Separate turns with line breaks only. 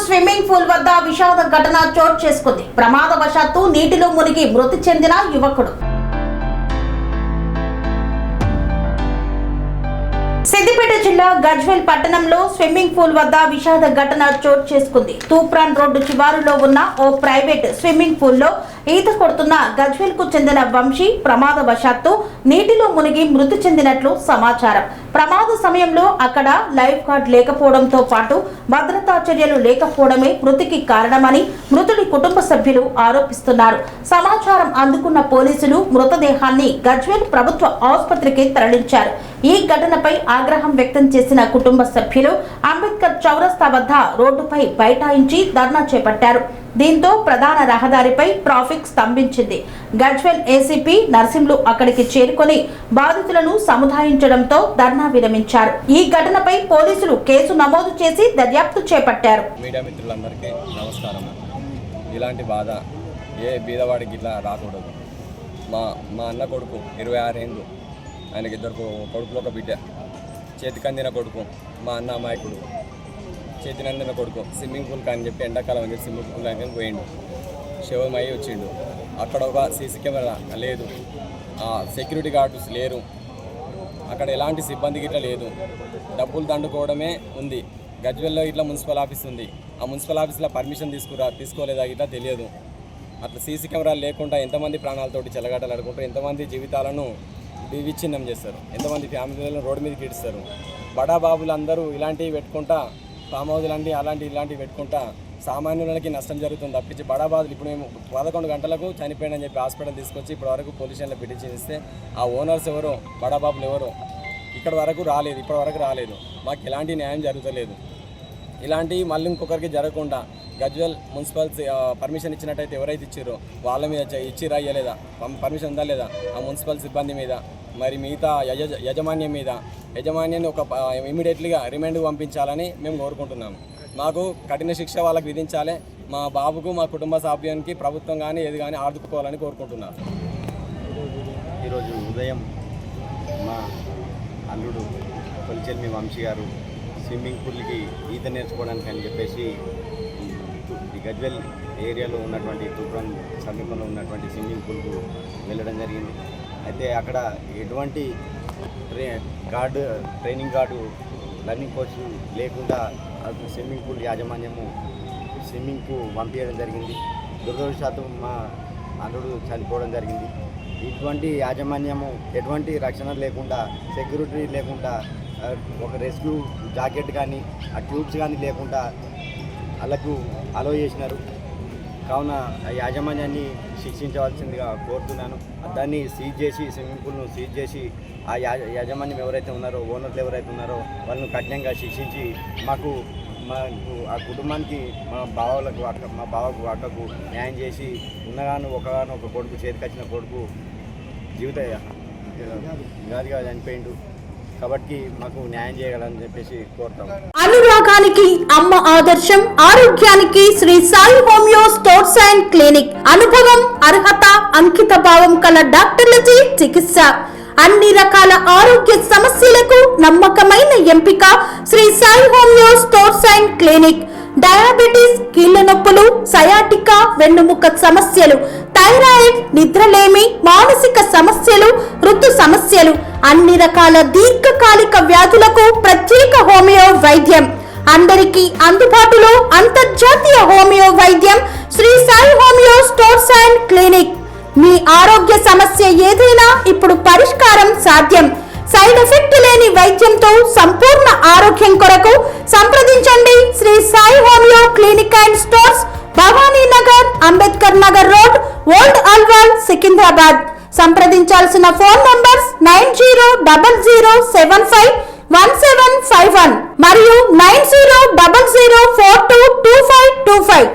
Swimming pool వద్ద విషాద ఘటన చోటు చేసుకుంది. ప్రమాదవశాత్తు నీటిలో మునిగి మృతి చెందిన యువకుడు. సిద్దిపేట జిల్లా గజ్వేల్ పట్టణంలో స్విమ్మింగ్ పూల్ వద్ద విషాద ఘటన చోటు చేసుకుంది. తూప్రాన్ రోడ్డు చివరిలో ఉన్న ఓ ప్రైవేట్ స్విమ్మింగ్ పూల్ లో ఈత కొడుతున్న గజ్వేల్ కు చెందిన వంశీ ప్రమాదవశాత్తు నీటిలో మునిగి మృతి చెందినట్లు సమాచారం. ప్రమాద సమయంలో అక్కడ లైఫ్ గార్డ్ లేకపోవడంతో పాటు భద్రతా చర్యలు లేకపోవడమే మృతికి కారణమని మృతుడి కుటుంబ సభ్యులు ఆరోపిస్తున్నారు. సమాచారం అందుకున్న పోలీసులు మృతదేహాన్ని గజ్వేల్ ప్రభుత్వ ఆసుపత్రికి తరలించారు. ఈ ఘటనపై ఆగ్రహం వ్యక్తం చేసిన కుటుంబ సభ్యులు అంబేద్కర్ చౌరస్తా వద్ద రోడ్డుపై బైఠాయించి ధర్నా చేపట్టారు. దీంతో ప్రధాన రహదారిపై ట్రాఫిక్ స్తంభించింది. గజ్వేల్ ఏసీపీ నర్సింహులు అక్కడికి చేరుకొని బాధితులను సముదాయించడంతో ధర్నా విరమించారు. ఈ ఘటనపై పోలీసులు కేసు నమోదు చేసి దర్యాప్తు చేపట్టారు.
మీడియా మిత్రులందరికీ నమస్కారం. ఇలాంటి బాధ ఏ బీదవాడికి ఇట్లా రాకూడదు. మా అన్న కొడుకు 26 ఏళ్ళు, ఆయనకి 2 కొడుకులు, ఒక బిడ్డ. చేతికందిన కొడుకు మా అన్న అమాయకుడు, చేతినందిన కొడుకు స్విమ్మింగ్ పూల్ కానీ చెప్పి ఎండాకాలం అని చెప్పి స్విమ్మింగ్ పూల్ కానీ పోయిండు. శవమై వచ్చిండు. అక్కడ ఒక సీసీ కెమెరా లేదు, సెక్యూరిటీ గార్డ్స్ లేరు, అక్కడ ఎలాంటి సిబ్బంది గిట్లా లేదు. డబ్బులు దండుకోవడమే ఉంది. గజ్వేల్లో ఇట్లా మున్సిపల్ ఆఫీస్ ఉంది. ఆ మున్సిపల్ ఆఫీస్లో పర్మిషన్ తీసుకోలేదా ఇట్లా తెలియదు. అట్లా సీసీ కెమెరాలు లేకుండా ఎంతమంది ప్రాణాలతోటి చెలగాటలు ఆడుకుంటారు, ఎంతమంది జీవితాలను విచ్ఛిన్నం చేస్తారు, ఎంతమంది ఫ్యామిలీలను రోడ్డు మీదకి ఇడుస్తారు. బడాబాబులు అందరూ ఇలాంటివి పెట్టుకుంటా, ఫామ్ హౌస్ ఇలాంటివి పెట్టుకుంటా సామాన్యులకి నష్టం జరుగుతుంది తప్పించి బడాబాబులు. ఇప్పుడు మేము 11 గంటలకు చనిపోయినని చెప్పి హాస్పిటల్ తీసుకొచ్చి ఇప్పటి వరకు పోలీస్ స్టేషన్లో పిటిషన్ ఇస్తే ఆ ఓనర్స్ ఎవరో, బడాబాబులు ఎవరో ఇప్పటి వరకు రాలేదు. మాకు ఎలాంటి న్యాయం జరుగుతలేదు. ఇలాంటివి మళ్ళీ ఇంకొకరికి జరగకుండా గజ్వేల్ మున్సిపల్ పర్మిషన్ ఇచ్చినట్టయితే ఎవరైతే ఇచ్చారో వాళ్ళ మీద ఇచ్చిరా ఇయ్యలేదా, పర్మిషన్ ఉందా లేదా, ఆ మున్సిపల్ సిబ్బంది మీద, మరి మిగతా యజమాన్యాన్ని ఒక ఇమీడియట్లీగా రిమాండ్కి పంపించాలని మేము కోరుకుంటున్నాము. మాకు కఠిన శిక్ష వాళ్ళకి విధించాలి. మా బాబుకు, మా కుటుంబ సభ్యునికి ప్రభుత్వం కానీ ఏది కానీ ఆదుకోవాలని కోరుకుంటున్నాను.
ఈరోజు ఉదయం మా అల్లుడు కొలిచెల్మి వంశీ గారు స్విమ్మింగ్ పూల్కి ఈత నేర్చుకోవడానికి అని చెప్పేసి గజ్వేల్ ఏరియాలో ఉన్నటువంటి తూప్రాన్ సమీపంలో ఉన్నటువంటి స్విమ్మింగ్ పూల్కు వెళ్ళడం జరిగింది. అయితే అక్కడ ఎటువంటి ట్రైనింగ్ గార్డు, లర్నింగ్ కోచ్ లేకుండా స్విమ్మింగ్ పూల్ యాజమాన్యము స్విమ్మింగ్కు పంపించడం జరిగింది. దురదృష్టవశాత్తు మా అల్లుడు చనిపోవడం జరిగింది. ఇటువంటి యాజమాన్యము ఎటువంటి రక్షణ లేకుండా, సెక్యూరిటీ లేకుండా, ఒక రెస్క్యూ జాకెట్ కానీ ఆ ట్యూబ్స్ కానీ లేకుండా వాళ్ళకు అలో చేసినారు. కావున ఆ యాజమాన్యాన్ని శిక్షించవలసిందిగా కోరుతున్నాను. దాన్ని సీజ్ చేసి, స్విమ్మింగ్ పూల్ను సీజ్ చేసి ఆ యాజమాన్యం ఎవరైతే ఉన్నారో, ఓనర్లు ఎవరైతే ఉన్నారో వాళ్ళను కఠినంగా శిక్షించి మాకు ఆ కుటుంబానికి, మా బావకు అక్కకు న్యాయం చేసి ఒక కొడుకు, చేతికొచ్చిన కొడుకు జీవిత గాదిగా చనిపోయిండు కాబట్టి మాకు న్యాయం చేయాలని చెప్పేసి కోరుతాం.
అనురాగానికి అమ్మ ఆదర్శం, ఆరోగ్యానికి Sri Sai homeo stores and clinic. అనుభవం, అర్హత, అంకిత భావం కల డాక్టర్లచే చికిత్స. అన్ని రకాల ఆరోగ్య సమస్యలకు నమ్మకమైన ఎంపిక Sri Sai homeo stores and clinic. Diabetes, కీళ్ల నొప్పులు, సయాటికా, వెన్నుముక సమస్యలు, థైరాయిడ్, నిద్రలేమి, మానసిక సమస్యలు, ఋతు సమస్యలు, అన్ని రకాల దీర్ఘకాలిక వ్యాధులకు ప్రత్యేక హోమియో వైద్యం. అందరికీ అందుబాటులో అంతర్జాతీయ హోమియో వైద్యం Shri Sai homeo stores and clinic. మీ ఆరోగ్య సమస్య ఏదైనా ఇప్పుడు పరిష్కారం సాధ్యం. సైడ్ ఎఫెక్ట్ లేని వైద్యంతో సంపూర్ణ ఆరోగ్యం కొరకు సంప్రదించండి Shri Sai homeo clinic and stores, Bhavani Nagar, Ambedkar Nagar road, old Alwal, Secunderabad. సంప్రదించాల్సిన ఫోన్ నంబర్స్ 9000751751 మరియు 9000422525.